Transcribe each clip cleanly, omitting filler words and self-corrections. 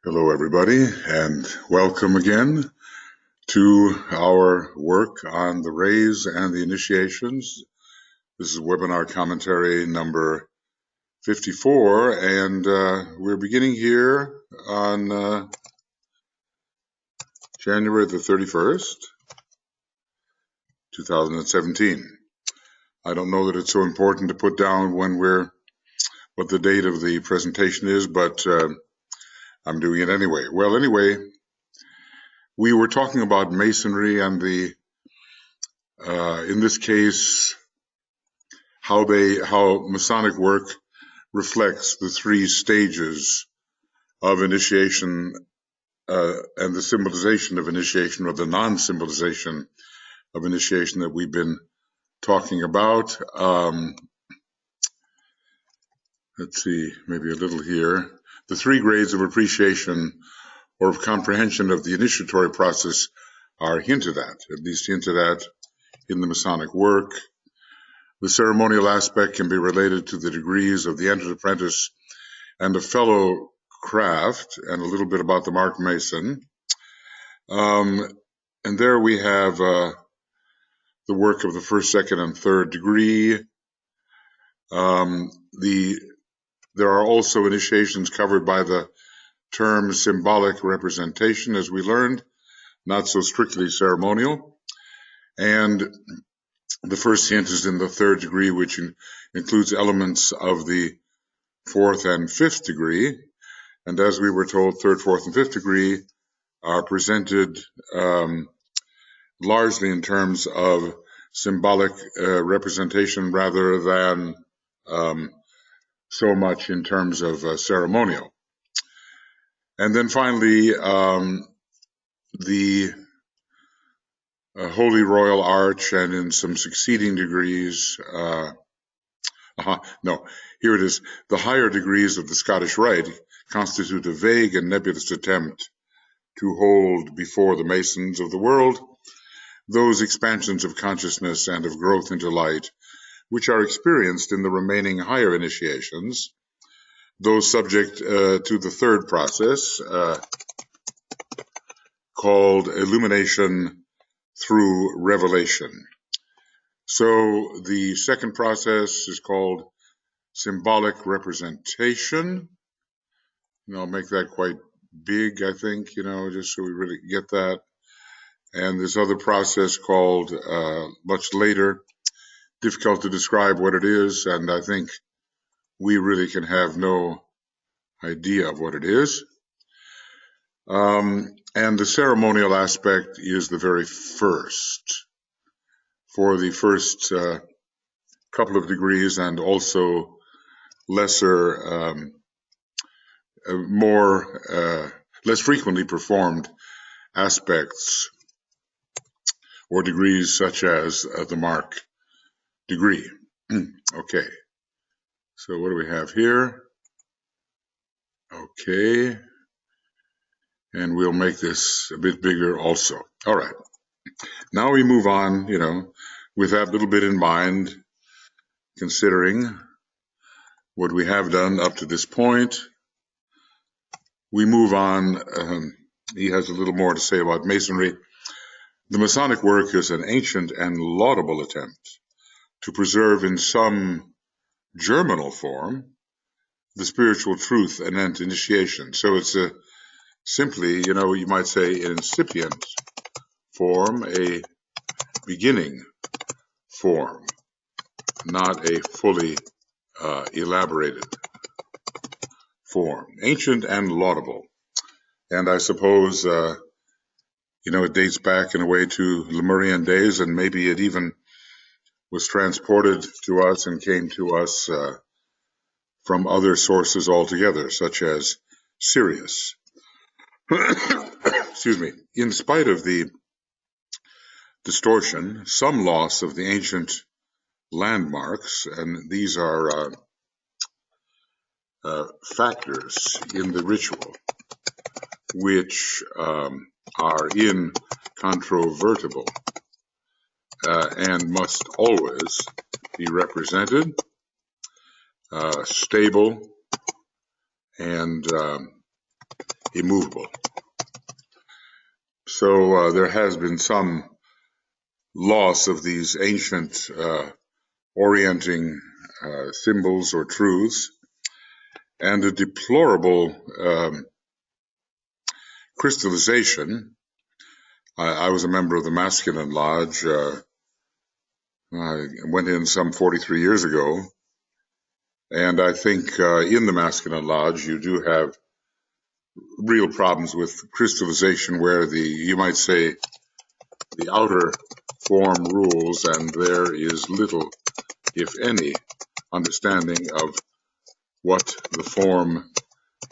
Hello, everybody, and welcome again to our work on the rays and the initiations. This is webinar commentary number 54, and we're beginning here on January the 31st, 2017. I don't know that it's so important to put down what the date of the presentation is, but I'm doing it anyway. Well, anyway, we were talking about Masonry and in this case, how Masonic work reflects the three stages of initiation and the symbolization of initiation, or the non-symbolization of initiation that we've been talking about. Let's see, maybe a little here. The three grades of appreciation or of comprehension of the initiatory process are hinted at least hinted at in the Masonic work. The ceremonial aspect can be related to the degrees of the entered apprentice and the fellow craft, and a little bit about the marked mason. And there we have the work of the first, second, and third degree. There are also initiations covered by the term symbolic representation, as we learned, not so strictly ceremonial. And the first hint is in the third degree, which includes elements of the fourth and fifth degree. And as we were told, third, fourth, and fifth degree are presented largely in terms of symbolic representation rather than so much in terms of ceremonial. And then finally, the Holy Royal Arch, and in some succeeding degrees, here it is. The higher degrees of the Scottish Rite constitute a vague and nebulous attempt to hold before the Masons of the world those expansions of consciousness and of growth into light which are experienced in the remaining higher initiations, those subject to the third process, called illumination through revelation. So the second process is called symbolic representation. I'll make that quite big, I think, just so we really get that. And this other process called, much later, difficult to describe what it is, and I think we really can have no idea of what it is. And the ceremonial aspect is the very first, for the first couple of degrees, and also lesser, less frequently performed aspects or degrees, such as the mark degree. Okay, so what do we have here? Okay, and we'll make this a bit bigger also. All right, now we move on, with that little bit in mind, considering what we have done up to this point. We move on. He has a little more to say about Masonry. The Masonic work is an ancient and laudable attempt to preserve in some germinal form the spiritual truth anent initiation. So it's simply, you might say, an incipient form, a beginning form, not a fully elaborated form. Ancient and laudable. And I suppose, it dates back in a way to Lemurian days, and maybe it even was transported to us and came to us from other sources altogether, such as Sirius. Excuse me. In spite of the distortion, some loss of the ancient landmarks, and these are factors in the ritual which are incontrovertible and must always be represented, stable, and immovable. So there has been some loss of these ancient orienting symbols or truths, and a deplorable crystallization. I was a member of the Masculine Lodge. I went in some 43 years ago, and I think in the Masculine Lodge you do have real problems with crystallization, where you might say, the outer form rules, and there is little, if any, understanding of what the form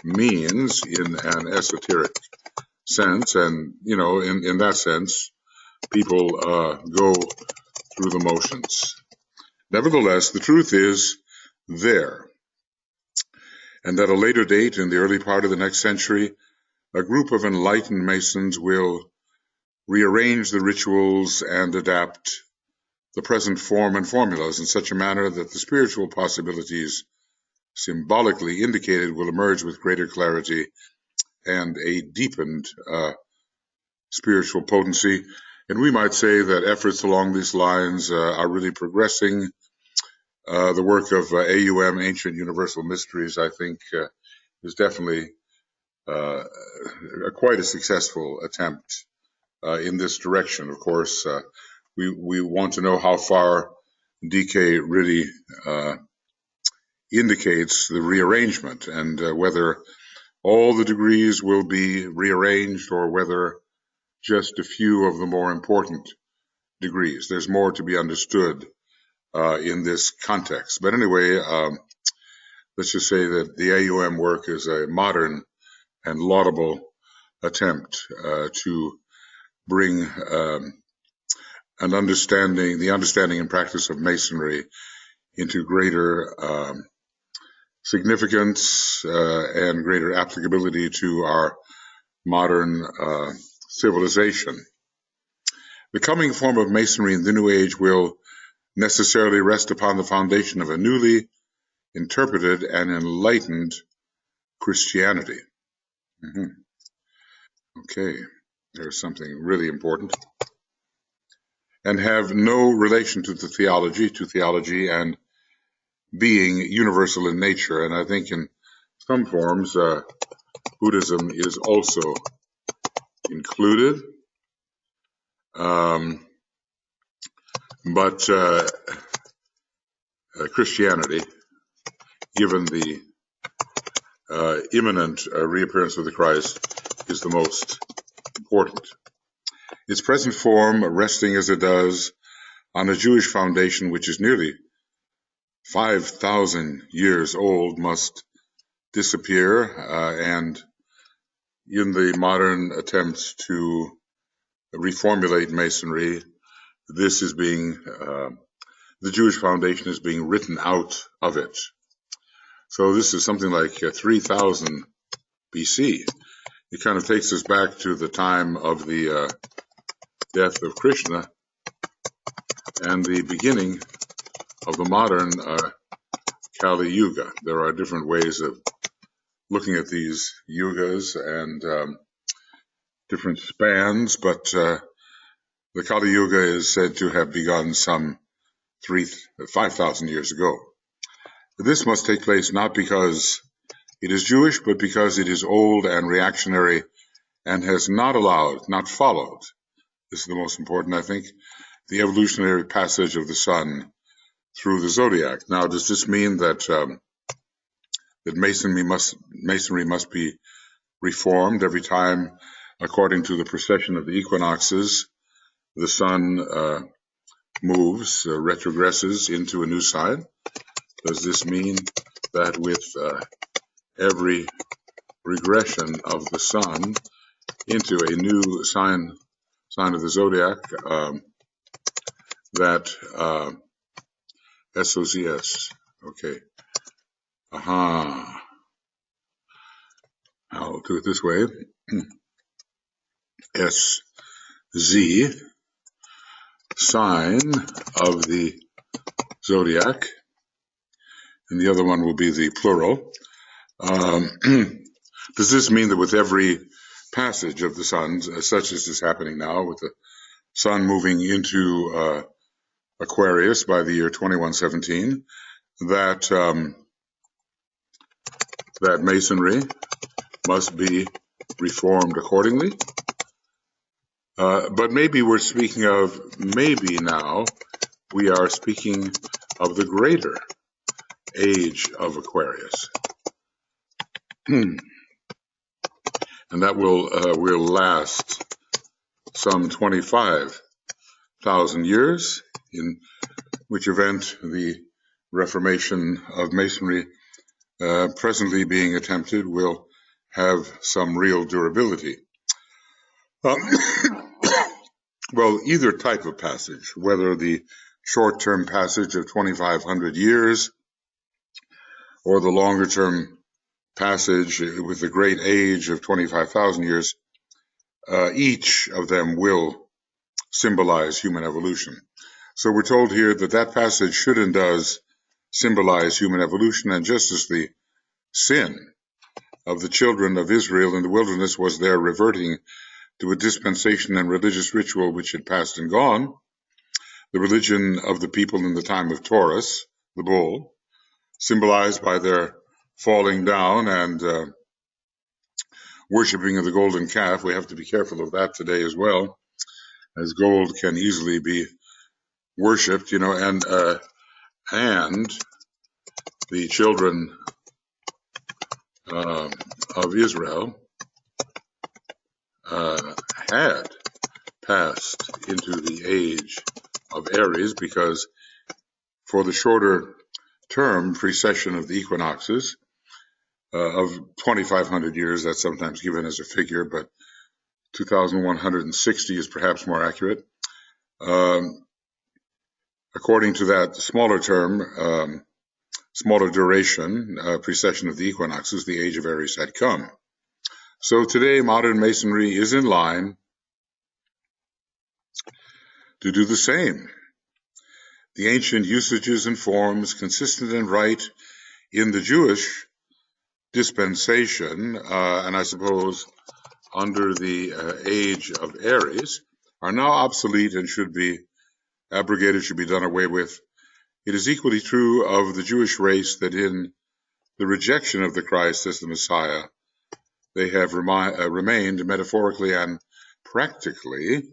means in an esoteric sense. And, you know, in that sense, people go through the motions. Nevertheless, the truth is there. And at a later date, in the early part of the next century, a group of enlightened Masons will rearrange the rituals and adapt the present form and formulas in such a manner that the spiritual possibilities symbolically indicated will emerge with greater clarity and a deepened spiritual potency. And we might say that efforts along these lines are really progressing. The work of AUM, Ancient Universal Mysteries, I think is definitely quite a successful attempt in this direction. Of course, we want to know how far DK really indicates the rearrangement, and whether all the degrees will be rearranged or whether just a few of the more important degrees. There's more to be understood in this context. But anyway, let's just say that the AUM work is a modern and laudable attempt to bring the understanding and practice of Masonry into greater significance and greater applicability to our modern civilization. The coming form of Masonry in the New Age will necessarily rest upon the foundation of a newly interpreted and enlightened Christianity. Okay, there's something really important. And have no relation to theology and being universal in nature. And I think in some forms, Buddhism is also included. But Christianity, given the imminent reappearance of the Christ, is the most important. Its present form, resting as it does on a Jewish foundation which is nearly 5,000 years old, must disappear, and in the modern attempts to reformulate Masonry, this is being, the Jewish foundation is being written out of it. So this is something like 3000 BC. It kind of takes us back to the time of the death of Krishna and the beginning of the modern Kali Yuga. There are different ways of looking at these yugas and different spans, but the Kali Yuga is said to have begun some 5,000 years ago. This must take place not because it is Jewish, but because it is old and reactionary and has not followed, this is the most important, I think, the evolutionary passage of the sun through the zodiac. Now, does this mean that that Masonry must be reformed every time, according to the precession of the equinoxes, the sun moves, retrogresses into a new sign? Does this mean that with every regression of the sun into a new sign of the zodiac, that SOZS, okay, I'll do it this way, SZ, sign of the zodiac, and the other one will be the plural. Does this mean that with every passage of the sun, such as is happening now, with the sun moving into Aquarius by the year 2117, that that Masonry must be reformed accordingly? But maybe we're speaking of, maybe now we are speaking of the greater age of Aquarius. And that will last some 25,000 years, in which event the Reformation of Masonry presently being attempted will have some real durability. Well, either type of passage, whether the short-term passage of 2,500 years or the longer-term passage with the great age of 25,000 years, each of them will symbolize human evolution. So we're told here that that passage should and does symbolize human evolution, and just as the sin of the children of Israel in the wilderness was their reverting to a dispensation and religious ritual which had passed and gone, the religion of the people in the time of Taurus, the bull, symbolized by their falling down and worshiping of the golden calf. We have to be careful of that today as well, as gold can easily be worshipped, and the children of Israel had passed into the age of Aries, because for the shorter term precession of the equinoxes of 2,500 years, that's sometimes given as a figure, but 2,160 is perhaps more accurate. According to that smaller term, smaller duration, precession of the equinoxes, the age of Aries had come. So today, modern Masonry is in line to do the same. The ancient usages and forms, consistent and right in the Jewish dispensation, and I suppose under the age of Aries, are now obsolete and should be abrogated, should be done away with. It is equally true of the Jewish race that in the rejection of the Christ as the Messiah, they have remained metaphorically and practically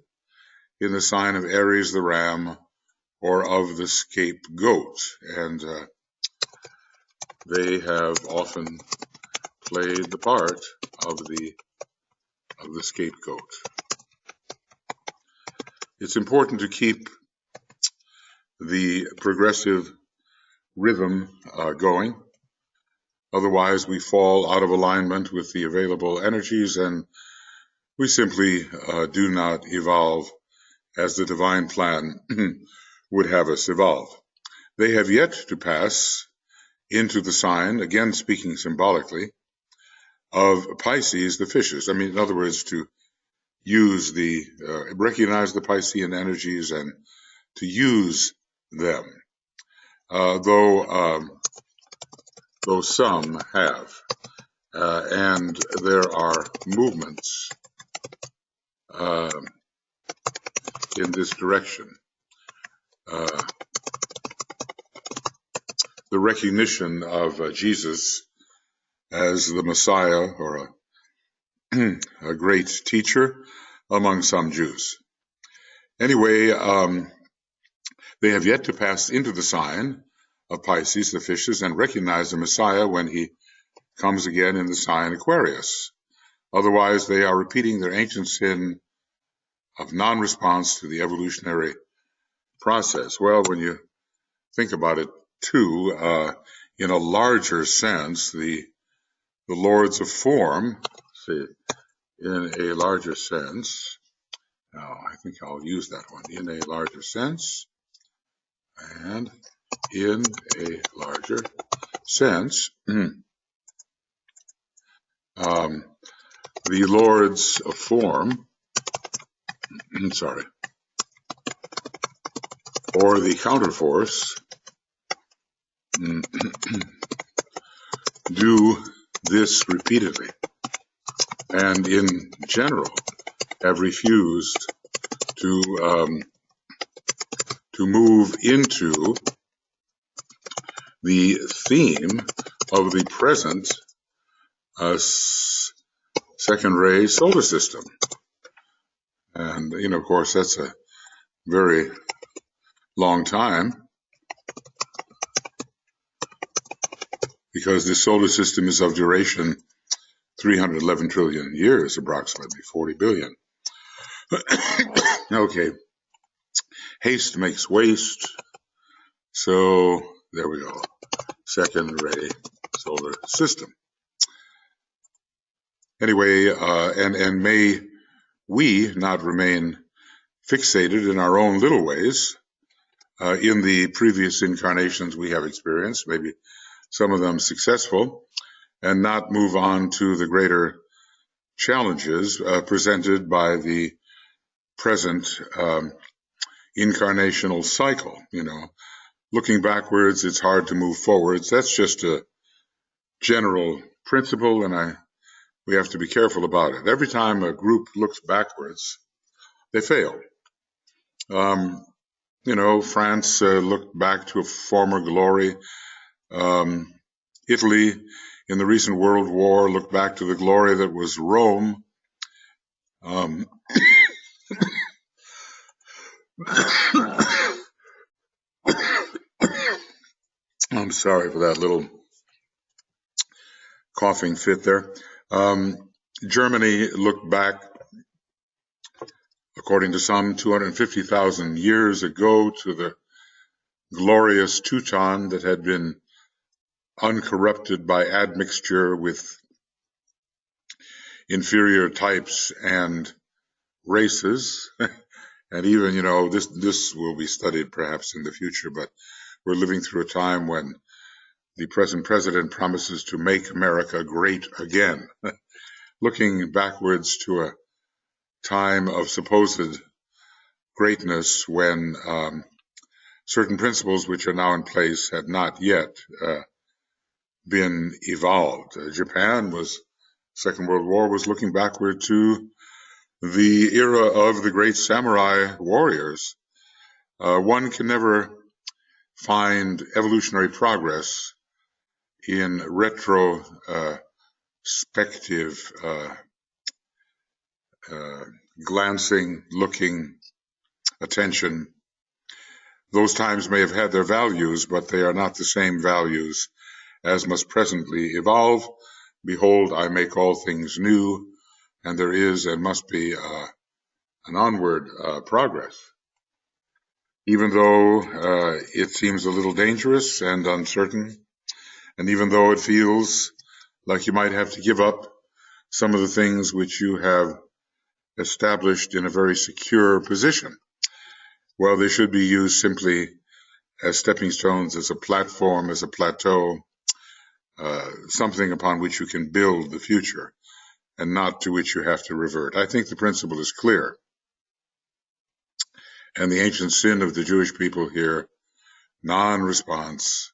in the sign of Aries the ram, or of the scapegoat, and they have often played the part of the scapegoat. It's important to keep the progressive rhythm going. Otherwise, we fall out of alignment with the available energies, and we simply do not evolve as the divine plan would have us evolve. They have yet to pass into the sign, again speaking symbolically, of Pisces, the fishes. I mean, in other words, to use recognize the Piscean energies and to use them, though some have, and there are movements in this direction. The recognition of Jesus as the Messiah, or a great teacher among some Jews. Anyway, they have yet to pass into the sign of Pisces, the fishes, and recognize the Messiah when he comes again in the sign Aquarius. Otherwise, they are repeating their ancient sin of non-response to the evolutionary process. Well, when you think about it too, in a larger sense, the lords of form, see, in a larger sense, now I think I'll use that one, in a larger sense, and in a larger sense, the lords of form, or the counterforce, do this repeatedly. and in general have refused to move into the theme of the present second ray solar system. And, of course, that's a very long time, because this solar system is of duration 311 trillion years, approximately 40 billion. Okay, haste makes waste. So there we go, second ray solar system. Anyway, and may we not remain fixated in our own little ways in the previous incarnations we have experienced, maybe some of them successful, and not move on to the greater challenges presented by the present incarnational cycle. Looking backwards, it's hard to move forwards. That's just a general principle, and we have to be careful about it. Every time a group looks backwards, they fail. France looked back to a former glory. Italy, in the recent World War, looked back to the glory that was Rome. I'm sorry for that little coughing fit there. Germany looked back, according to some, 250,000 years ago to the glorious Teuton that had been uncorrupted by admixture with inferior types and races. And even, this will be studied perhaps in the future, but we're living through a time when the present president promises to make America great again. Looking backwards to a time of supposed greatness when certain principles which are now in place had not yet been evolved. Japan Second World War was looking backward to the era of the great samurai warriors. One can never find evolutionary progress in retrospective glancing, looking, attention. Those times may have had their values, but they are not the same values as must presently evolve. Behold, I make all things new, and there is and must be an onward progress. Even though it seems a little dangerous and uncertain, and even though it feels like you might have to give up some of the things which you have established in a very secure position, well, they should be used simply as stepping stones, as a platform, as a plateau, something upon which you can build the future, and not to which you have to revert. I think the principle is clear. And the ancient sin of the Jewish people here, non-response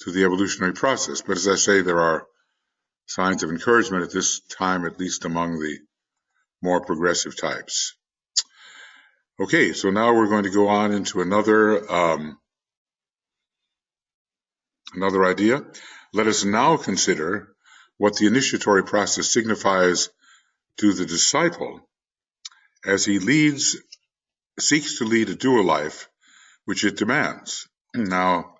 to the evolutionary process. But as I say, there are signs of encouragement at this time, at least among the more progressive types. Okay, so now we're going to go on into another idea. Let us now consider what the initiatory process signifies to the disciple as he seeks to lead a dual life which it demands. Now,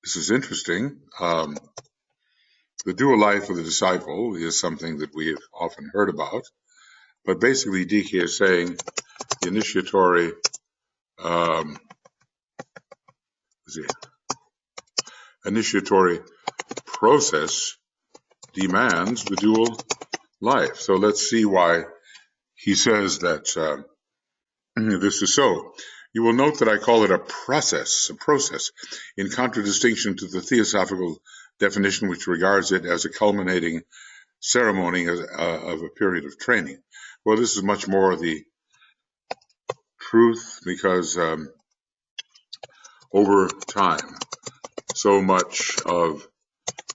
this is interesting. The dual life of the disciple is something that we have often heard about, but basically DK is saying the initiatory process demands the dual life. So let's see why he says that this is so. You will note that I call it a process, in contradistinction to the theosophical definition which regards it as a culminating ceremony of a period of training. Well, this is much more the truth, because over time, so much of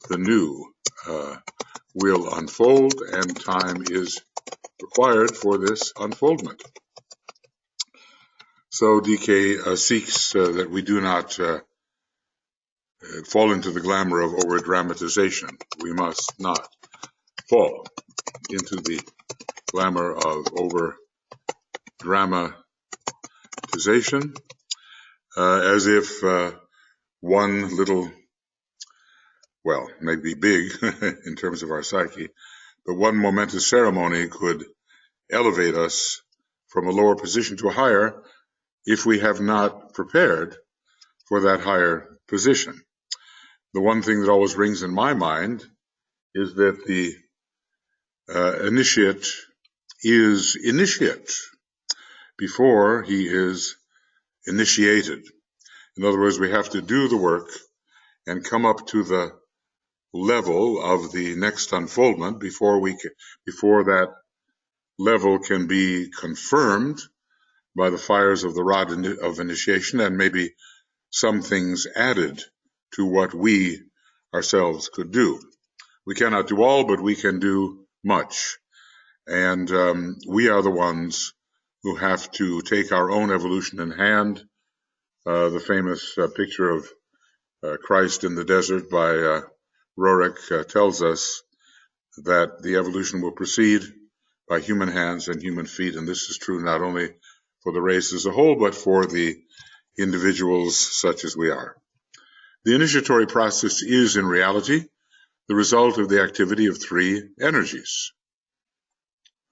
the new will unfold, and time is required for this unfoldment. So DK seeks that we do not fall into the glamour of over-dramatization. We must not fall into the glamour of over-dramatization, as if one little, well, maybe big in terms of our psyche, but one momentous ceremony could elevate us from a lower position to a higher if we have not prepared for that higher position. The one thing that always rings in my mind is that the initiate is initiate before he is initiated. In other words, we have to do the work and come up to the level of the next unfoldment before that level can be confirmed by the fires of the rod of initiation, and maybe some things added to what we ourselves could do. We cannot do all, but we can do much. And we are the ones who have to take our own evolution in hand. The famous picture of Christ in the desert by Roerich tells us that the evolution will proceed by human hands and human feet, and this is true not only for the race as a whole, but for the individuals such as we are. The initiatory process is, in reality, the result of the activity of three energies.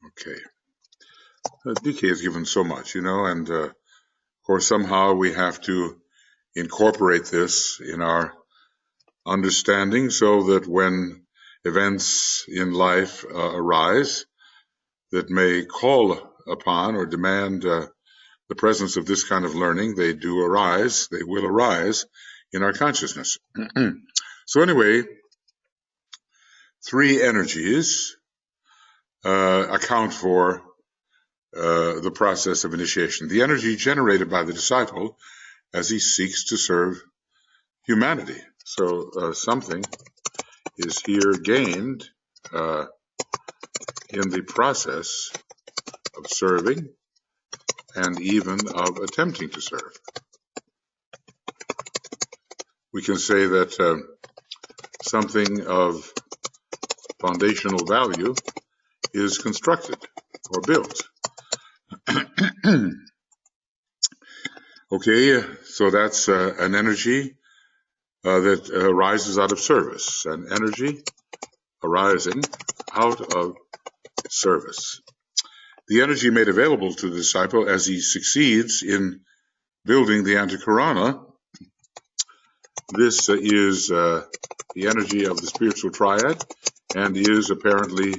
Okay. DK is given so much, and of course somehow we have to incorporate this in our understanding so that when events in life arise that may call upon or demand the presence of this kind of learning, they will arise in our consciousness. So anyway, three energies account for the process of initiation. The energy generated by the disciple as he seeks to serve humanity. So something is here gained in the process of serving and even of attempting to serve. We can say that something of foundational value is constructed or built. Okay, so that's an energy that arises out of service, an energy arising out of service. The energy made available to the disciple as he succeeds in building the ANTAKARANA, this is the energy of the spiritual triad and is apparently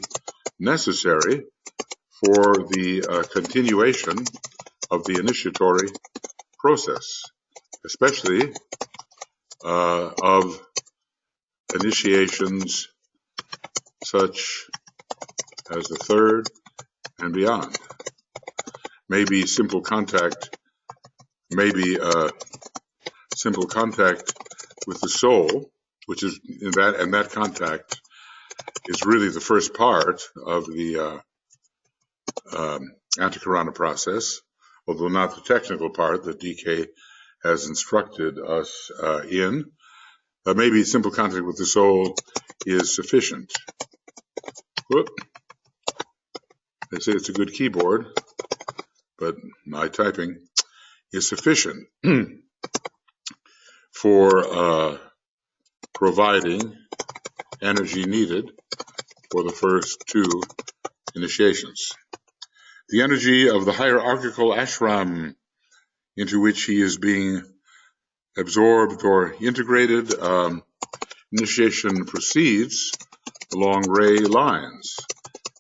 necessary for the continuation of the initiatory process, especially of initiations such as the third and beyond. Maybe simple contact with the soul, which is that contact is really the first part of the ANTAKARANA process, although not the technical part that DK has instructed us in. Maybe simple contact with the soul is sufficient. Whoop. They say it's a good keyboard, but my typing is sufficient for providing energy needed for the first two initiations. The energy of the hierarchical ashram into which he is being absorbed or integrated, initiation proceeds along ray lines,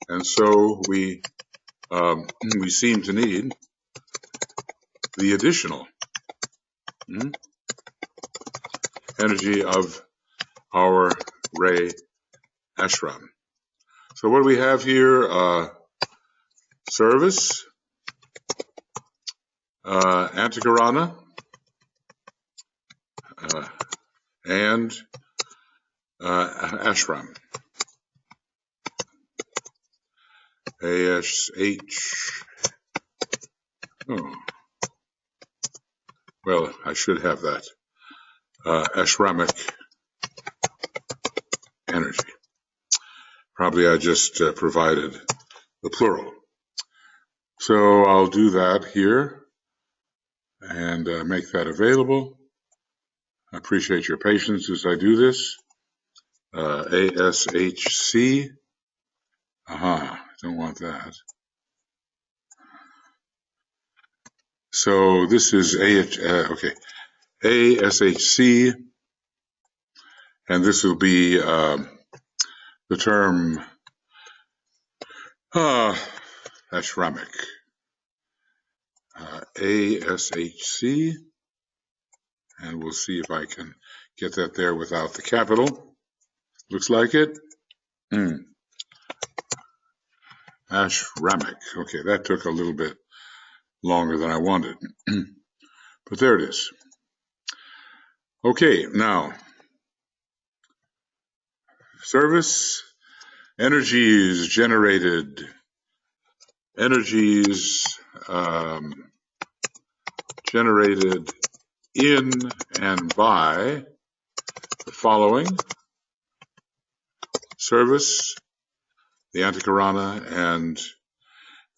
and so we seem to need the additional energy of our ray ashram. So what do we have here? Service, ANTAKARANA, and ashram. ASH. Oh, well, I should have that. ASHRAMIC ENERGY. Probably I just provided the plural. So I'll do that here and make that available. I appreciate your patience as I do this. ASHC. Don't want that. So this is ASHC, and this will be the term ASHRAMIC. ASHC, and we'll see if I can get that there without the capital. Looks like it. ASHRAMIC. Okay, that took a little bit longer than I wanted, but there it is. Okay, now, service, energies generated, generated in and by the following: service, the ANTAKARANA, and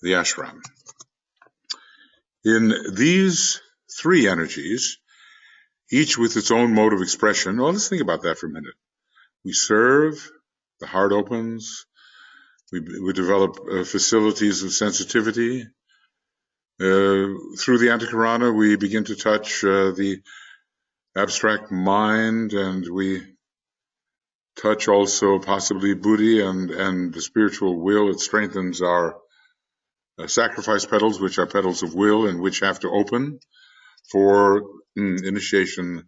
the ashram. In these three energies, each with its own mode of expression, let's think about that for a minute. We serve, the heart opens, we develop facilities of sensitivity. Through the ANTAKARANA, we begin to touch the abstract mind, and we touch also possibly buddhi and the spiritual will. It strengthens our sacrifice petals, which are petals of will and which have to open for initiation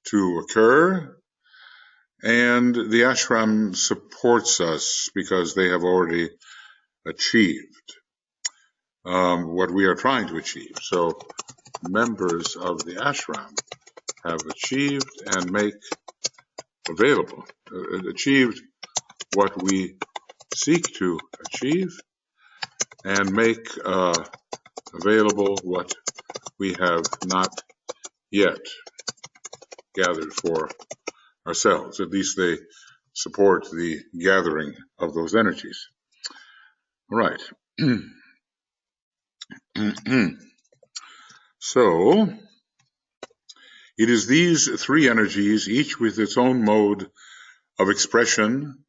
to occur. And the ashram supports us because they have already achieved what we are trying to achieve. So members of the ashram have achieved and make available, achieved what we seek to achieve, and make available what we have not yet gathered for ourselves. At least they support the gathering of those energies. All right. So, it is these three energies, each with its own mode of expression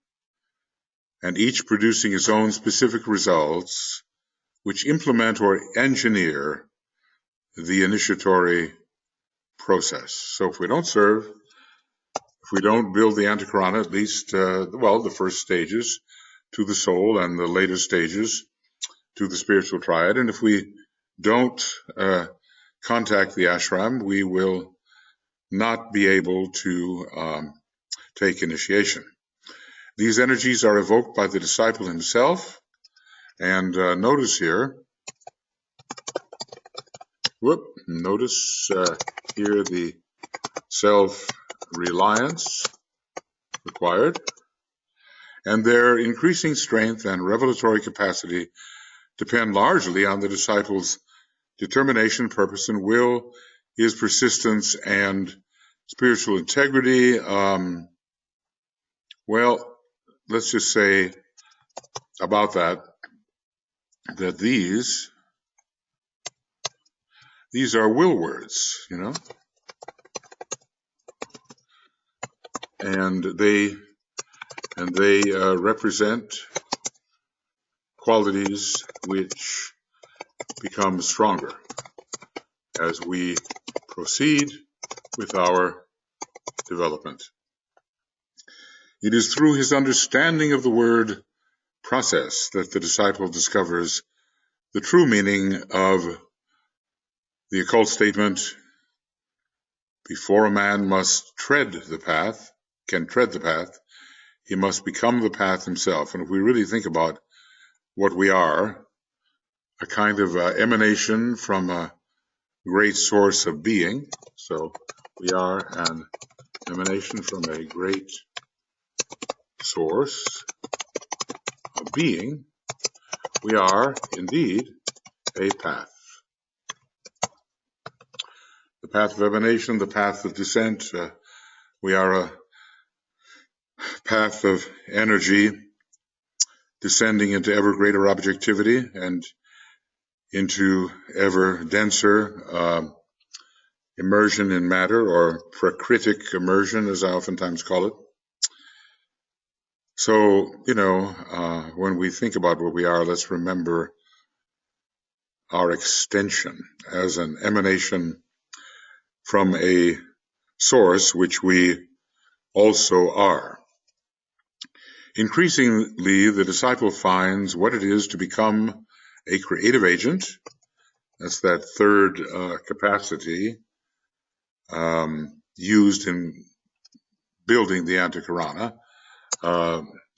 and each producing its own specific results, which implement or engineer the initiatory process. So if we don't serve, if we don't build the ANTAKARANA, at least, the first stages to the soul and the later stages to the spiritual triad, and if we don't contact the ashram, we will not be able to take initiation. These energies are evoked by the disciple himself, and notice here, notice here the self-reliance required, and their increasing strength and revelatory capacity depend largely on the disciple's determination, purpose, and will, his persistence and spiritual integrity. Let's just say about that these are will words, and they represent qualities which become stronger as we proceed with our development. It is through his understanding of the word process that the disciple discovers the true meaning of the occult statement, before a man must tread the path, he must become the path himself. And if we really think about what we are, a kind of emanation from a great source of being. So we are an emanation from a great source of being. we are indeed a path. The path of emanation, the path of descent. We are a path of energy descending into ever greater objectivity and into ever denser immersion in matter, or prakritic immersion, as I oftentimes call it. So, when we think about what we are, let's remember our extension as an emanation from a source, which we also are. Increasingly, the disciple finds what it is to become a creative agent. That's that third capacity used in building the ANTAKARANA.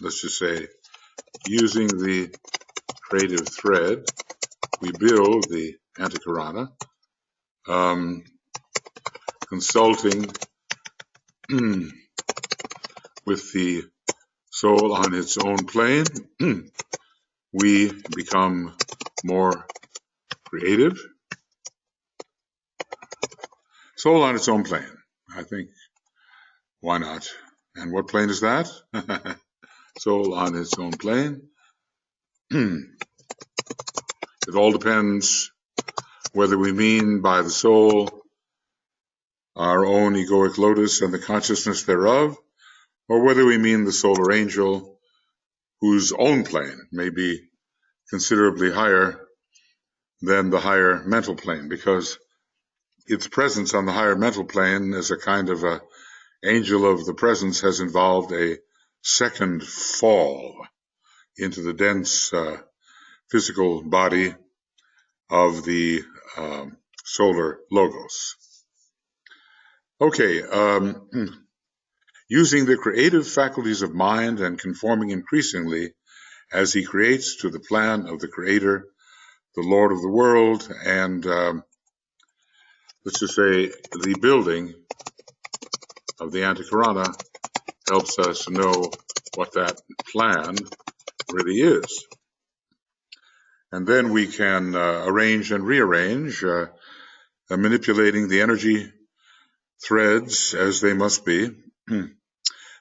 Let's just say, using the creative thread, we build the ANTAKARANA, consulting with the soul on its own plane, we become more creative. Soul on its own plane. I think, why not? And what plane is that? Soul on its own plane. It all depends whether we mean by the soul our own egoic lotus and the consciousness thereof, or whether we mean the solar angel whose own plane may be considerably higher than the higher mental plane, because its presence on the higher mental plane as a kind of a angel of the presence has involved a second fall into the dense physical body of the solar logos. Okay, using the creative faculties of mind and conforming increasingly as he creates to the plan of the Creator, the Lord of the world, and let's just say the building of the ANTAKARANA helps us know what that plan really is. And then we can arrange and rearrange, manipulating the energy threads as they must be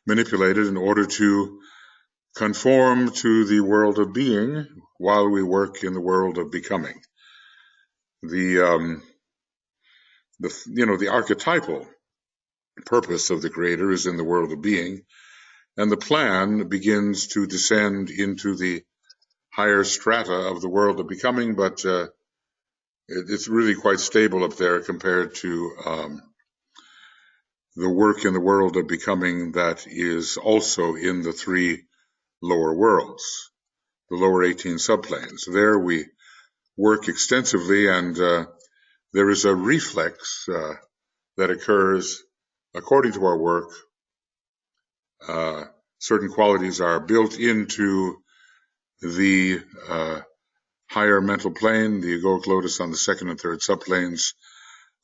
manipulated in order to conform to the world of being while we work in the world of becoming. The archetypal purpose of the Creator is in the world of being, and the plan begins to descend into the higher strata of the world of becoming, but it's really quite stable up there compared to the work in the world of becoming that is also in the three lower worlds, the lower 18 subplanes. There we work extensively, and there is a reflex that occurs according to our work. Certain qualities are built into the higher mental plane, the egoic lotus on the second and third subplanes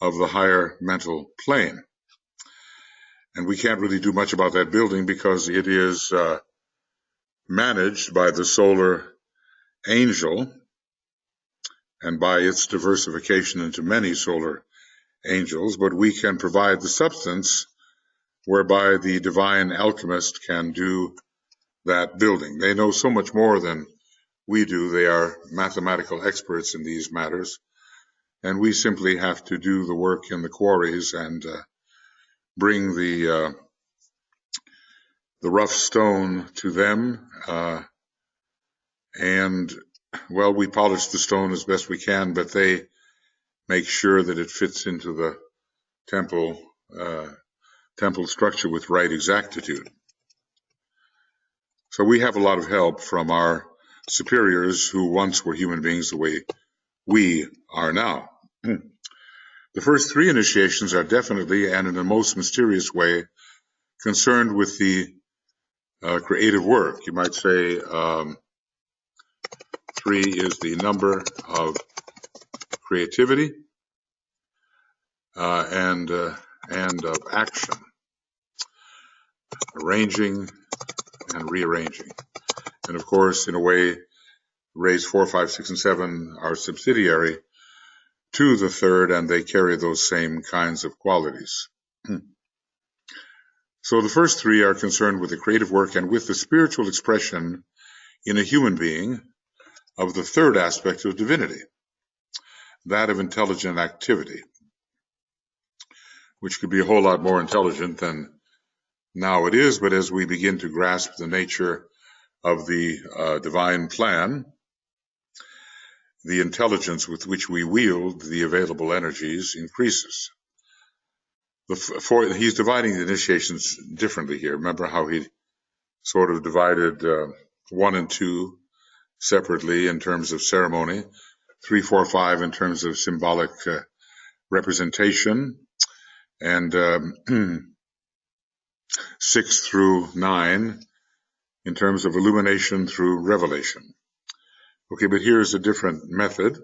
of the higher mental plane. And we can't really do much about that building because it is managed by the solar angel and by its diversification into many solar angels, but we can provide the substance whereby the divine alchemist can do that building. They know so much more than we do. They are mathematical experts in these matters, and we simply have to do the work in the quarries and bring the rough stone to them, and well, we polish the stone as best we can, but they make sure that it fits into the temple structure with right exactitude. So we have a lot of help from our superiors who once were human beings the way we are now. The first three initiations are definitely, and in a most mysterious way, concerned with the creative work. You might say 3 is the number of creativity and of action, arranging and rearranging. And of course, in a way, rays 4, 5, 6, and 7 are subsidiary to the third, and they carry those same kinds of qualities. So the first three are concerned with the creative work and with the spiritual expression in a human being of the third aspect of divinity, that of intelligent activity, which could be a whole lot more intelligent than now it is, but as we begin to grasp the nature of the divine plan, the intelligence with which we wield the available energies increases. He's dividing the initiations differently here. Remember how he sort of divided 1 and 2 separately in terms of ceremony, 3, 4, 5 in terms of symbolic representation, and 6 through 9 in terms of illumination through revelation. Okay, but here's a different method.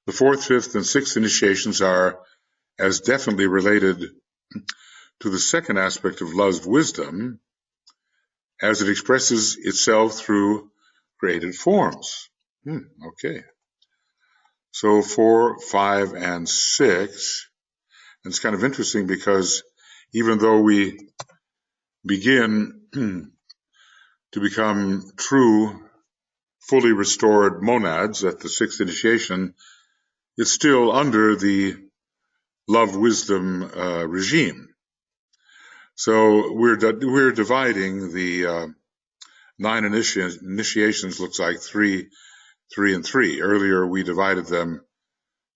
The 4th, 5th, and 6th initiations are as definitely related to the second aspect of love's wisdom as it expresses itself through created forms. Okay. So 4, 5, and 6, and it's kind of interesting because even though we begin to become true, fully restored monads at the 6th initiation, it's still under the love-wisdom regime. So we're dividing the 9 initiations, looks like 3, 3, and 3. Earlier we divided them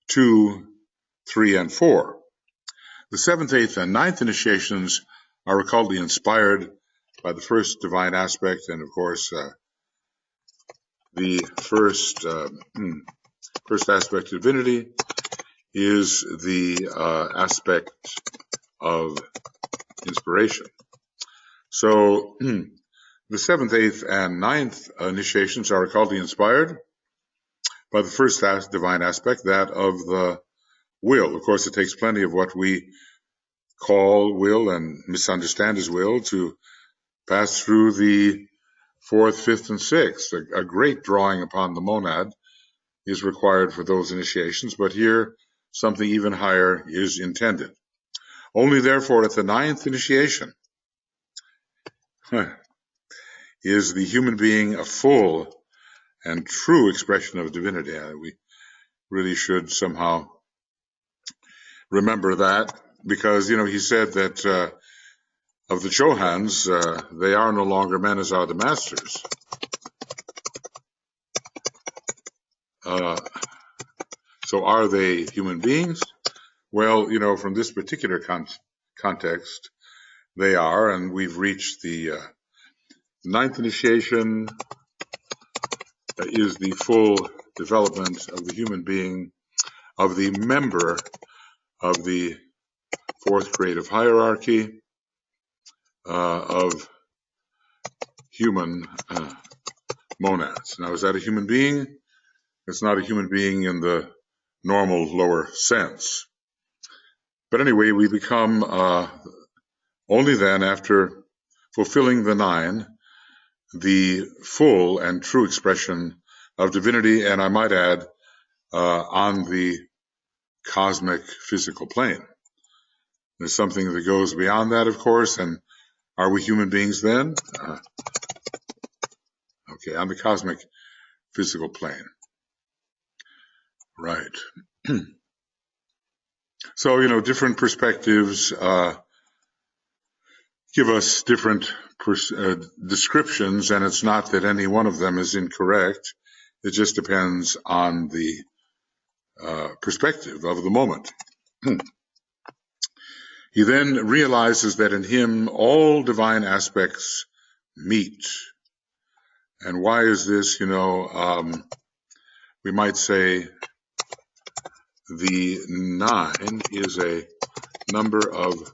2, 3, and 4. The 7th, 8th, and 9th initiations are occultly inspired by the first divine aspect, and of course the first aspect of divinity is the aspect of inspiration. So the 7th, 8th, and 9th initiations are occultly inspired by the first divine aspect, that of the will. Of course, it takes plenty of what we call will and misunderstand as will to pass through the 4th, 5th, and 6th. A great drawing upon the monad is required for those initiations, but here something even higher is intended. Only therefore at the 9th initiation is the human being a full and true expression of divinity. We really should somehow remember that, because, he said that of the Chohans, they are no longer men as are the masters. So are they human beings? Well, from this particular context, they are, and we've reached the 9th initiation is the full development of the human being, of the member of the 4th creative hierarchy of human monads. Now, is that a human being? It's not a human being in the normal lower sense. But anyway, we become only then, after fulfilling the 9, the full and true expression of divinity, and I might add, on the cosmic physical plane. There's something that goes beyond that, of course, and are we human beings then? Okay, on the cosmic physical plane. Right. So, different perspectives give us different descriptions, and it's not that any one of them is incorrect. It just depends on the perspective of the moment. He then realizes that in him all divine aspects meet. And why is this? We might say the 9 is a number of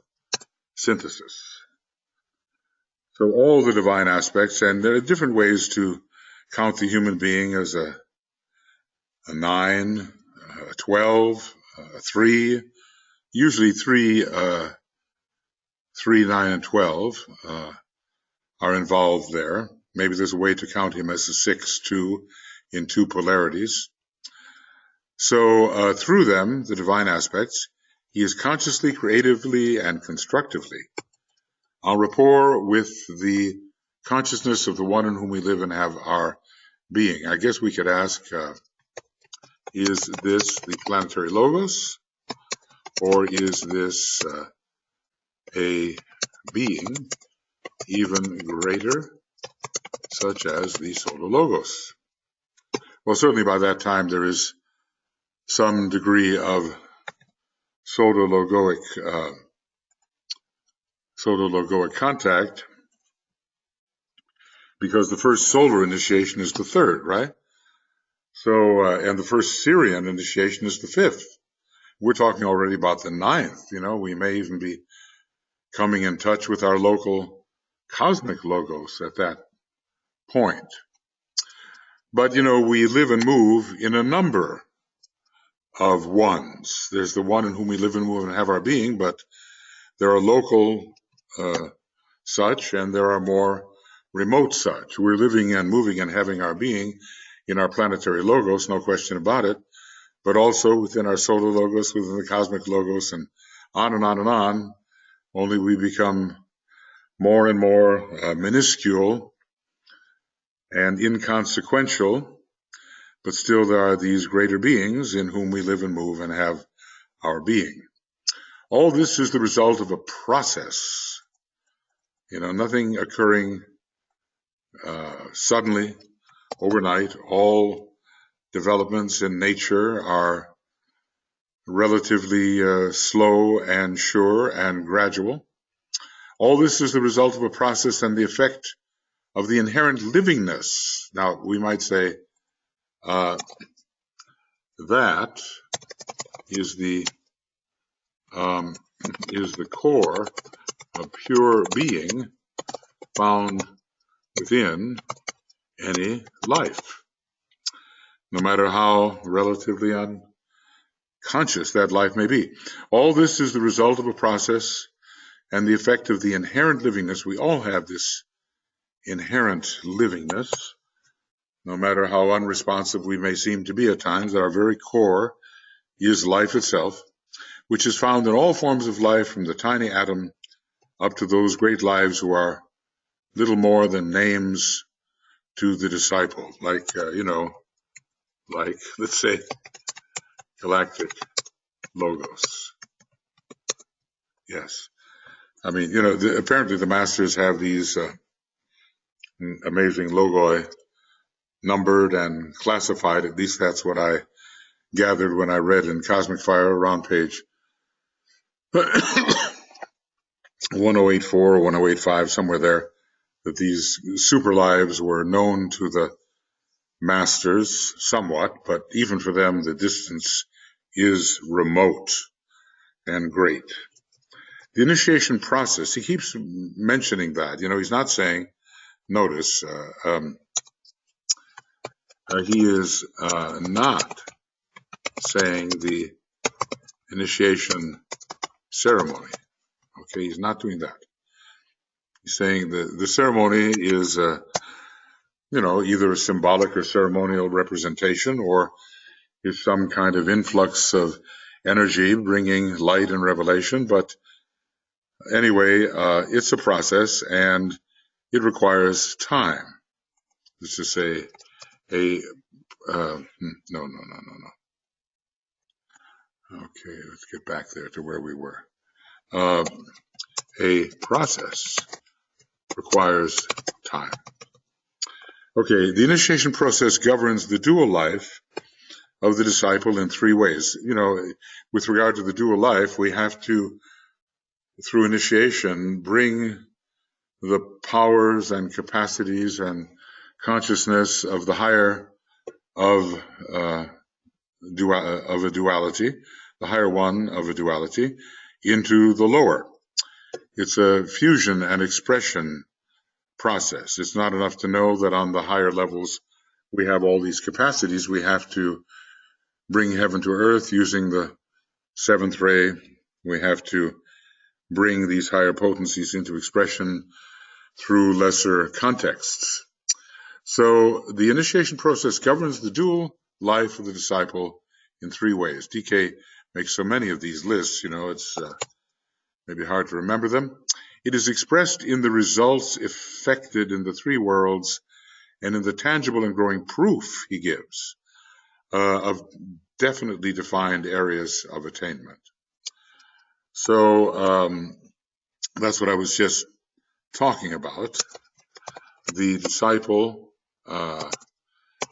synthesis. So all the divine aspects, and there are different ways to count the human being as a 9, a 12, a 3, usually 3, 9, and 12 are involved there. Maybe there's a way to count him as a 6, too, in two polarities. So through them, the divine aspects, he is consciously, creatively, and constructively en rapport with the consciousness of the one in whom we live and have our being. I guess we could ask, is this the planetary logos, or is this a being even greater, such as the solar logos? Well, certainly by that time there is some degree of solar logoic contact, because the first solar initiation is the third, right? So, and the first Syrian initiation is the fifth. We're talking already about the ninth. We may even be coming in touch with our local cosmic logos at that point. But, we live and move in a number of ones. There's the one in whom we live and move and have our being, but there are local such, and there are more remote such. We're living and moving and having our being in our planetary logos, no question about it, but also within our solar logos, within the cosmic logos, and on and on and on. Only we become more and more minuscule and inconsequential, but still there are these greater beings in whom we live and move and have our being. All this is the result of a process, nothing occurring suddenly, overnight. All developments in nature are relatively slow and sure and gradual. All this is the result of a process and the effect of the inherent livingness. Now, we might say that is the core of pure being found within any life, no matter how relatively unconscious that life may be. All this is the result of a process and the effect of the inherent livingness. We all have this inherent livingness, no matter how unresponsive we may seem to be at times. At our very core is life itself, which is found in all forms of life, from the tiny atom up to those great lives who are little more than names to the disciple, like let's say galactic logos. Yes. I mean, apparently the masters have these amazing logoi numbered and classified. At least that's what I gathered when I read in Cosmic Fire around page 1084 or 1085, somewhere there, that these super lives were known to the masters somewhat, but even for them the distance is remote and great. The initiation process, he keeps mentioning that. He's not saying, notice, he is not saying the initiation ceremony. Okay, he's not doing that. He's saying the ceremony is, either a symbolic or ceremonial representation, or is some kind of influx of energy bringing light and revelation. But anyway, it's a process, and it requires time. Let's just say no. Okay, let's get back there to where we were. A process requires time. Okay, the initiation process governs the dual life of the disciple in three ways. With regard to the dual life, we have to, through initiation, bring the powers and capacities and consciousness of the higher of a duality, the higher one of a duality, into the lower. It's a fusion and expression process. It's not enough to know that on the higher levels we have all these capacities. We have to bring heaven to earth using the seventh ray. We have to bring these higher potencies into expression through lesser contexts. So the initiation process governs the dual life of the disciple in 3 ways. DK makes so many of these lists, it's maybe hard to remember them. It is expressed in the results effected in the 3 worlds and in the tangible and growing proof he gives of definitely defined areas of attainment. So that's what I was just talking about. The disciple,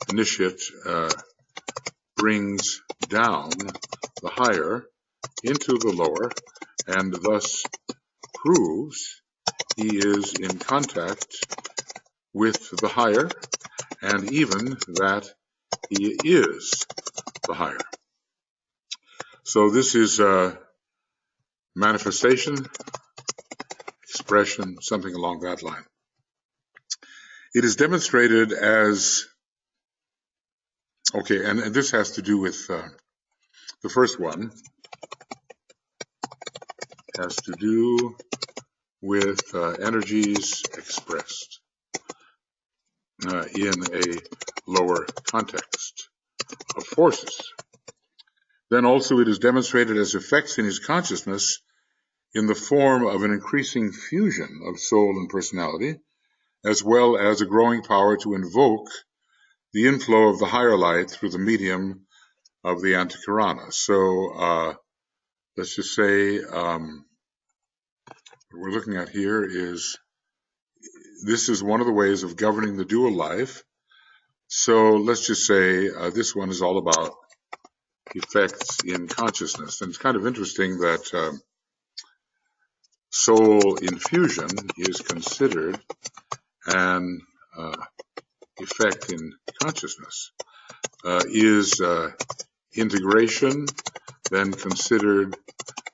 initiate, brings down the higher into the lower, and thus proves he is in contact with the higher, and even that he is the higher. So this is manifestation, expression, something along that line. It is demonstrated as, okay, and this has to do with the first one, has to do with energies expressed in a lower context of forces. Then also it is demonstrated as effects in his consciousness in the form of an increasing fusion of soul and personality, as well as a growing power to invoke the inflow of the higher light through the medium of the ANTAKARANA. So let's just say what we're looking at here is, this is one of the ways of governing the dual life. So let's just say this one is all about effects in consciousness. And it's kind of interesting that soul infusion is considered an effect in consciousness. Is integration then considered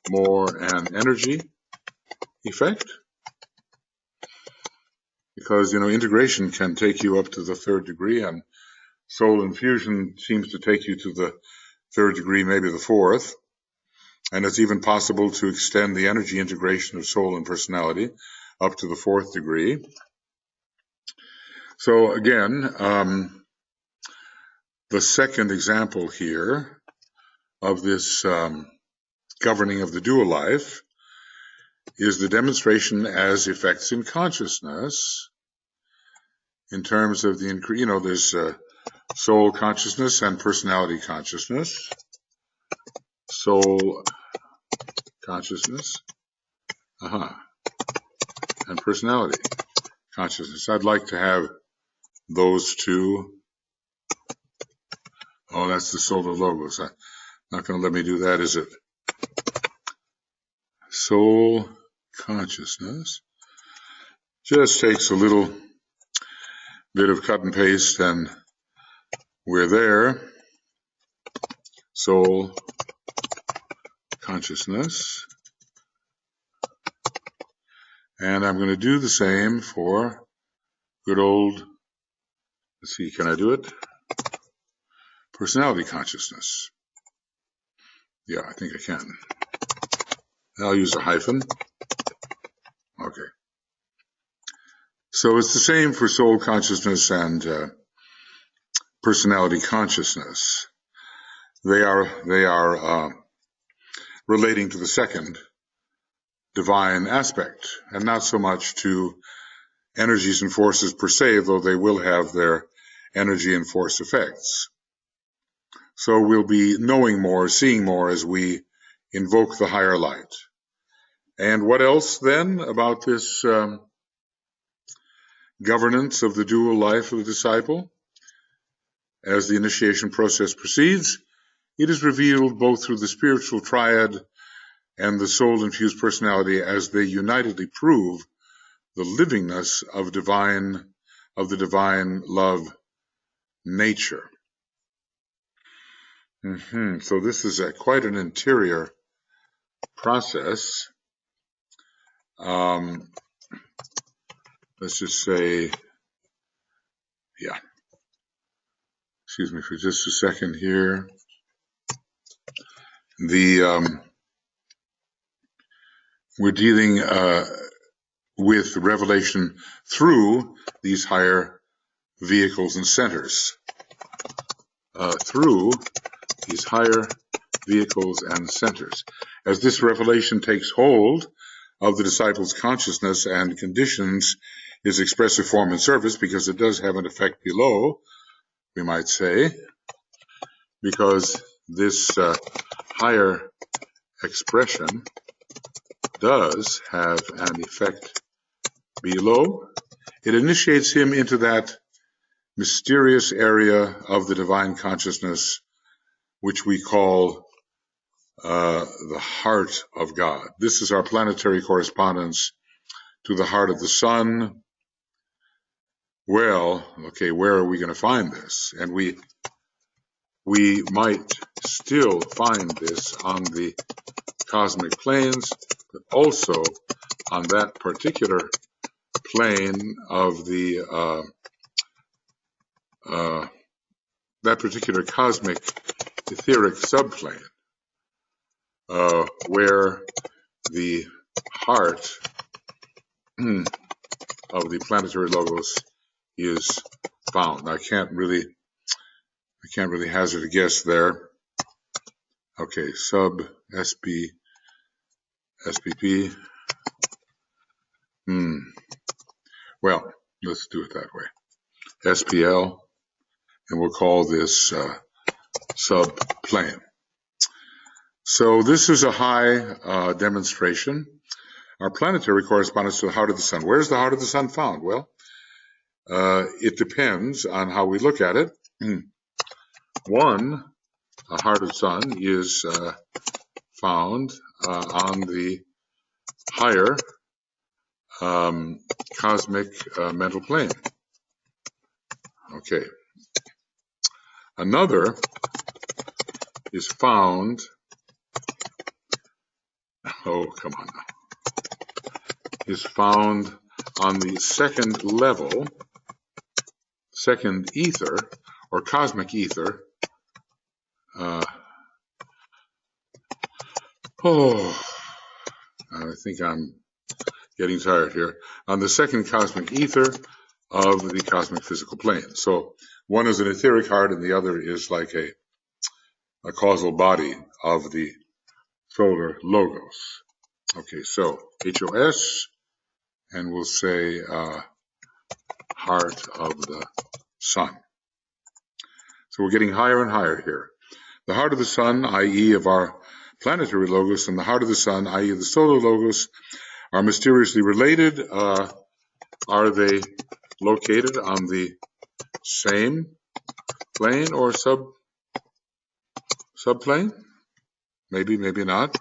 more an energy effect? Because, integration can take you up to the 3rd degree, and soul infusion seems to take you to the 3rd degree, maybe the 4th. And it's even possible to extend the energy integration of soul and personality up to the 4th degree. So again, the second example here of this governing of the dual life is the demonstration as effects in consciousness in terms of the, there's soul consciousness and personality consciousness. Soul consciousness, and personality consciousness. I'd like to have those two. Oh, that's the solar logos. Not going to let me do that, is it? Soul consciousness just takes a little bit of cut and paste, and we're there. Soul consciousness. And I'm going to do the same for good old, let's see, can I do it? Personality consciousness. Yeah, I think I can. I'll use a hyphen. Okay. So it's the same for soul consciousness and personality consciousness. They are relating to the second divine aspect, and not so much to energies and forces per se, though they will have their energy and force effects. So we'll be knowing more, seeing more as we invoke the higher light. And what else then about this governance of the dual life of the disciple? As the initiation process proceeds, it is revealed both through the spiritual triad and the soul-infused personality as they unitedly prove the livingness of the divine love nature. So this is quite an interior process. Let's just say, yeah. Excuse me for just a second here. We're dealing with revelation through these higher vehicles and centers. Through these higher vehicles and centers. As this revelation takes hold of the disciple's consciousness and conditions his expressive form and service, because it does have an effect below, we might say, because this higher expression does have an effect below, it initiates him into that mysterious area of the divine consciousness which we call the heart of God. This is our planetary correspondence to the heart of the sun. Well, okay, where are we going to find this? And we might still find this on the cosmic planes, but also on that particular plane of the that particular cosmic etheric subplane, where the heart of the planetary logos is found. I can't really hazard a guess there. Okay, sub SB SPP. Well, let's do it that way. SPL, and we'll call this subplane. So this is a high demonstration. Our planetary correspondence to the heart of the sun. Where's the heart of the sun found? Well, it depends on how we look at it. One, a heart of sun is found on the higher cosmic mental plane. Okay. Another is found, oh, come on now, is found on the second level, second ether, or cosmic ether. I think I'm getting tired here. On the second cosmic ether of the cosmic physical plane. So one is an etheric heart and the other is like a causal body of the solar logos. Okay, so HOS, and we'll say heart of the sun. So we're getting higher and higher here. The heart of the sun, i.e. of our planetary logos, and the heart of the sun, i.e. of the solar logos, are mysteriously related. Are they located on the same plane or subplane? Maybe, maybe not.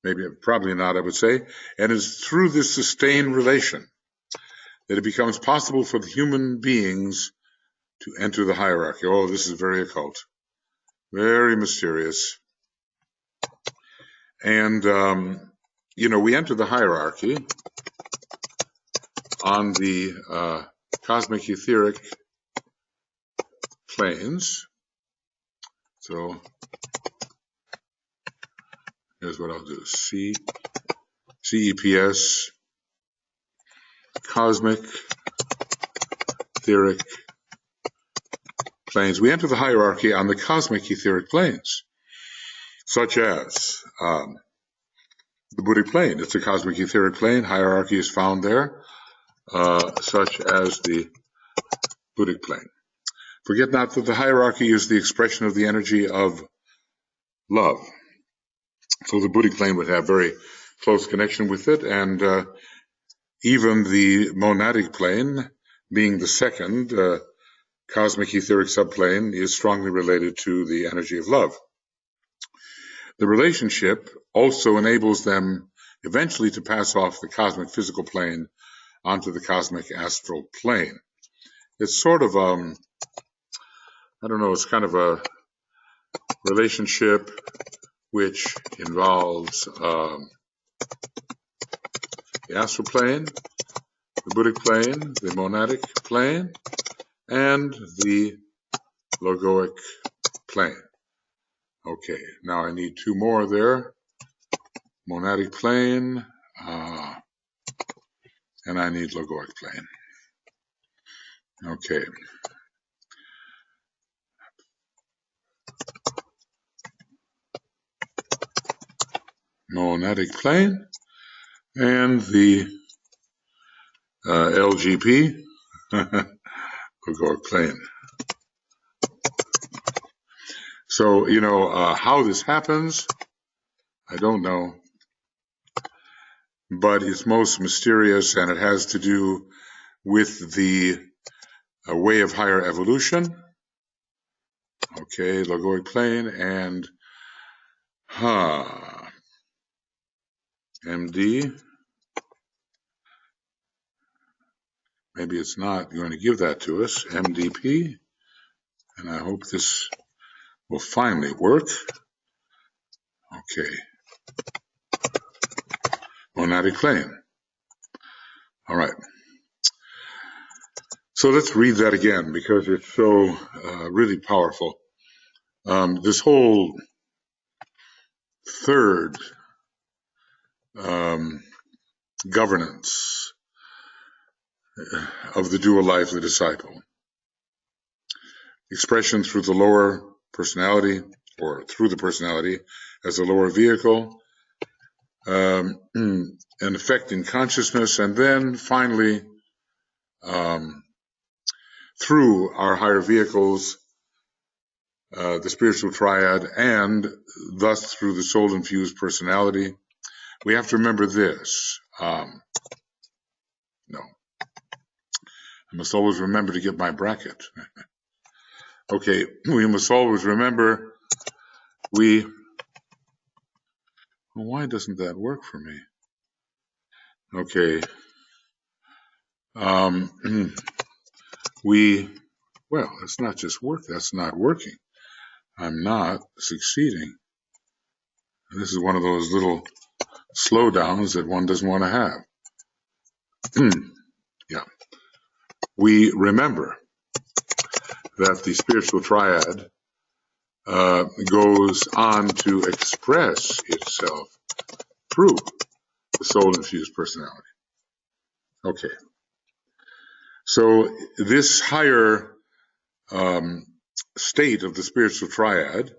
Maybe, probably not, I would say. And it's through this sustained relation that it becomes possible for the human beings to enter the hierarchy. Oh, this is very occult, very mysterious. And, you know, we enter the hierarchy on the cosmic etheric planes. So here's what I'll do. CEPS, cosmic etheric planes. We enter the hierarchy on the cosmic etheric planes, such as the Buddhic plane. It's a cosmic etheric plane. Hierarchy is found there, such as the Buddhic plane. Forget not that the hierarchy is the expression of the energy of love. So the Buddhic plane would have very close connection with it, and even the monadic plane, being the second cosmic etheric subplane, is strongly related to the energy of love. The relationship also enables them eventually to pass off the cosmic physical plane onto the cosmic astral plane. It's sort of, I don't know, it's kind of a relationship which involves the astral plane, the Buddhic plane, the monadic plane, and the logoic plane. Okay, now I need two more there. Monadic plane, and I need logoic plane. Okay. Monadic plane and the LGP, Lagoric plane. So, how this happens, I don't know, but it's most mysterious, and it has to do with the way of higher evolution. Okay, Lagoric plane and MD. Maybe it's not going to give that to us, MDP, and I hope this will finally work. Okay, monadic plane. All right. So let's read that again because it's so really powerful. This whole third governance of the dual life of the disciple, expression through the lower personality or through the personality as a lower vehicle, an effect in consciousness, and then finally through our higher vehicles, the spiritual triad, and thus through the soul-infused personality. We have to remember this. No. I must always remember to get my bracket. Okay, we must always remember why doesn't that work for me? Okay. Well, it's not just work, that's not working. I'm not succeeding. This is one of those little slowdowns that one doesn't want to have. Yeah. We remember that the spiritual triad goes on to express itself through the soul-infused personality. Okay. So this higher state of the spiritual triad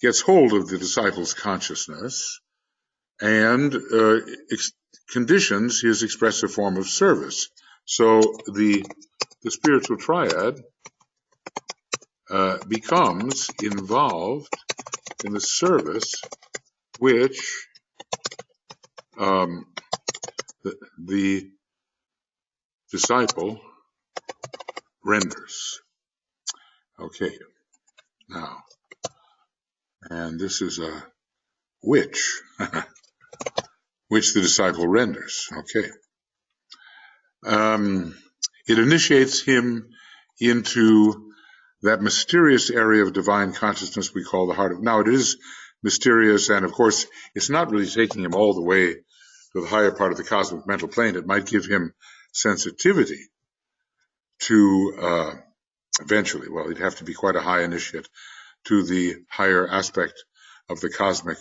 gets hold of the disciple's consciousness and conditions his expressive form of service. So the spiritual triad becomes involved in the service which the disciple renders. Okay, now, and this is a which the disciple renders. Okay. It initiates him into that mysterious area of divine consciousness we call the heart of. Now, it is mysterious, and of course, it's not really taking him all the way to the higher part of the cosmic mental plane. It might give him sensitivity to eventually, well, he'd have to be quite a high initiate, to the higher aspect of the cosmic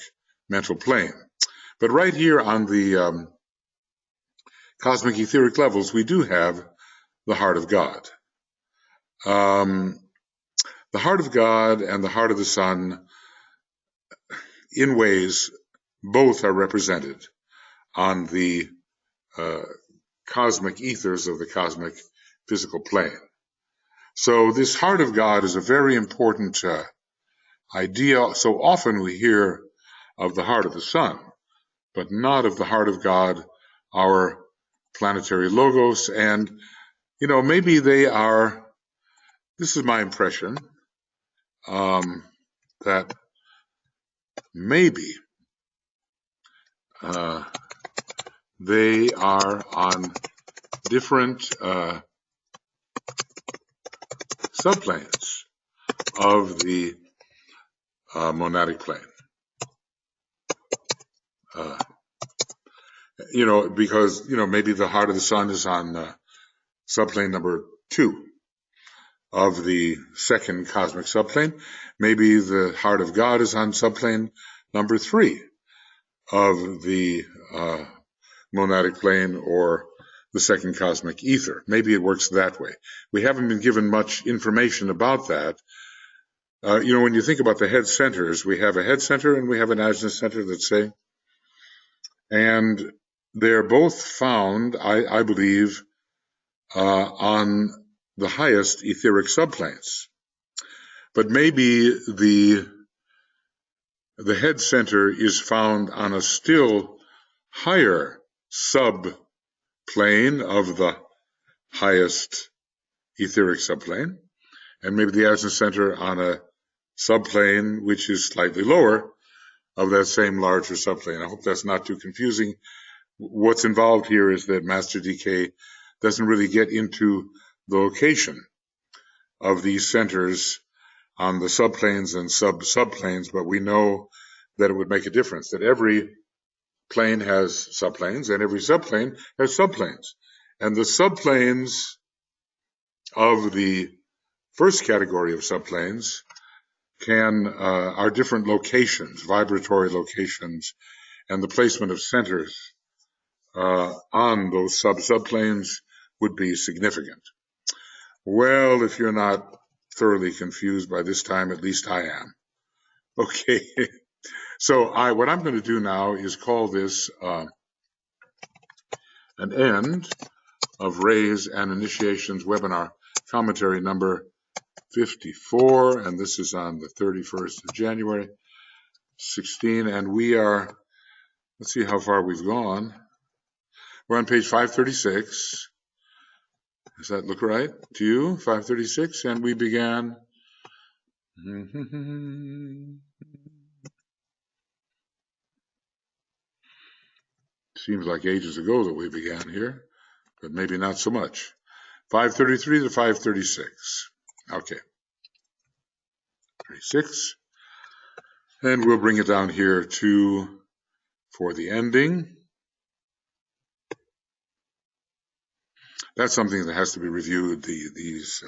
mental plane. But right here on the cosmic etheric levels, we do have the heart of God. The heart of God and the heart of the Son, in ways, both are represented on the cosmic ethers of the cosmic physical plane. So this heart of God is a very important idea. So often we hear of the heart of the Son, but not of the heart of God, our planetary logos. And, maybe they are, this is my impression, that maybe they are on different subplanes of the monadic plane. Because, maybe the heart of the Sun is on subplane number 2 of the second cosmic subplane. Maybe the heart of God is on subplane number 3 of the monadic plane, or the second cosmic ether. Maybe it works that way. We haven't been given much information about that. When you think about the head centers, we have a head center and we have an ajna center, let's say, and they're both found, I believe, on the highest etheric subplanes. But maybe the head center is found on a still higher subplane of the highest etheric subplane, and maybe the ajna center on a subplane which is slightly lower of that same larger subplane. I hope that's not too confusing. What's involved here is that Master DK doesn't really get into the location of these centers on the subplanes and subplanes, but we know that it would make a difference, that every plane has subplanes and every subplane has subplanes. And the subplanes of the first category of subplanes are different locations, vibratory locations, and the placement of centers on those subplanes would be significant. Well, if you're not thoroughly confused by this time, at least I am. Okay, so what I'm going to do now is call this an end of Rays and Initiations webinar commentary number 54, and this is on the 31st of January 16, and we are, let's see how far we've gone. We're on page 536. Does that look right to you? 536, and we began. Seems like ages ago that we began here, but maybe not so much. 533 to 536. Okay. 36. And we'll bring it down here for the ending. That's something that has to be reviewed, these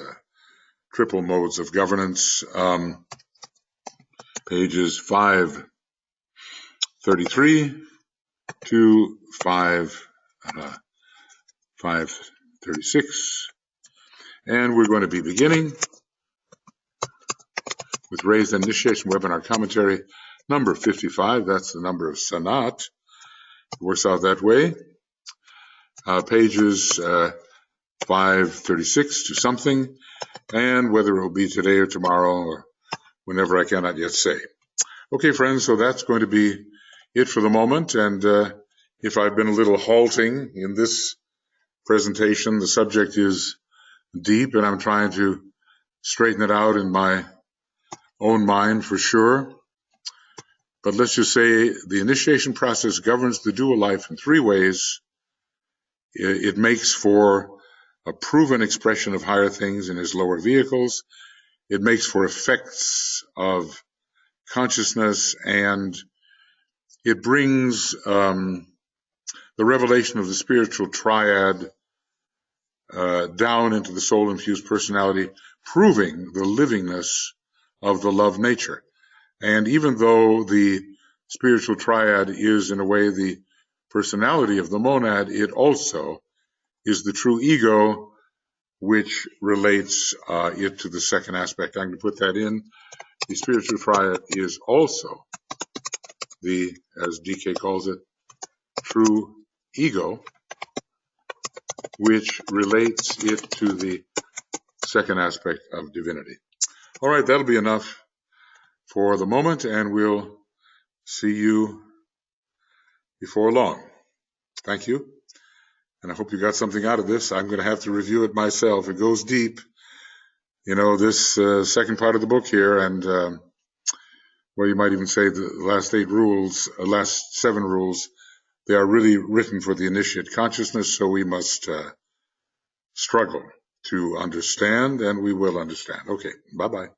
triple modes of governance. Pages 533 to 536. And we're going to be beginning with Raised Initiation Webinar Commentary number 55. That's the number of Sanat. It works out that way. Pages 536 to something, and whether it will be today or tomorrow or whenever, I cannot yet say. Okay, friends, so that's going to be it for the moment, and if I've been a little halting in this presentation, the subject is deep, and I'm trying to straighten it out in my own mind for sure. But let's just say the initiation process governs the dual life in three ways. It makes for a proven expression of higher things in his lower vehicles. It makes for effects of consciousness, and it brings the revelation of the spiritual triad down into the soul-infused personality, proving the livingness of the love nature. And even though the spiritual triad is, in a way, the personality of the monad, it also is the true ego, which relates it to the second aspect. I'm going to put that in. The spiritual triad is also the, as DK calls it, true ego, which relates it to the second aspect of divinity. All right, that'll be enough for the moment, and we'll see you before long. Thank you. And I hope you got something out of this. I'm going to have to review it myself. It goes deep, this second part of the book here. And, well, you might even say the last last 7 rules, they are really written for the initiate consciousness. So we must struggle to understand, and we will understand. Okay, bye-bye.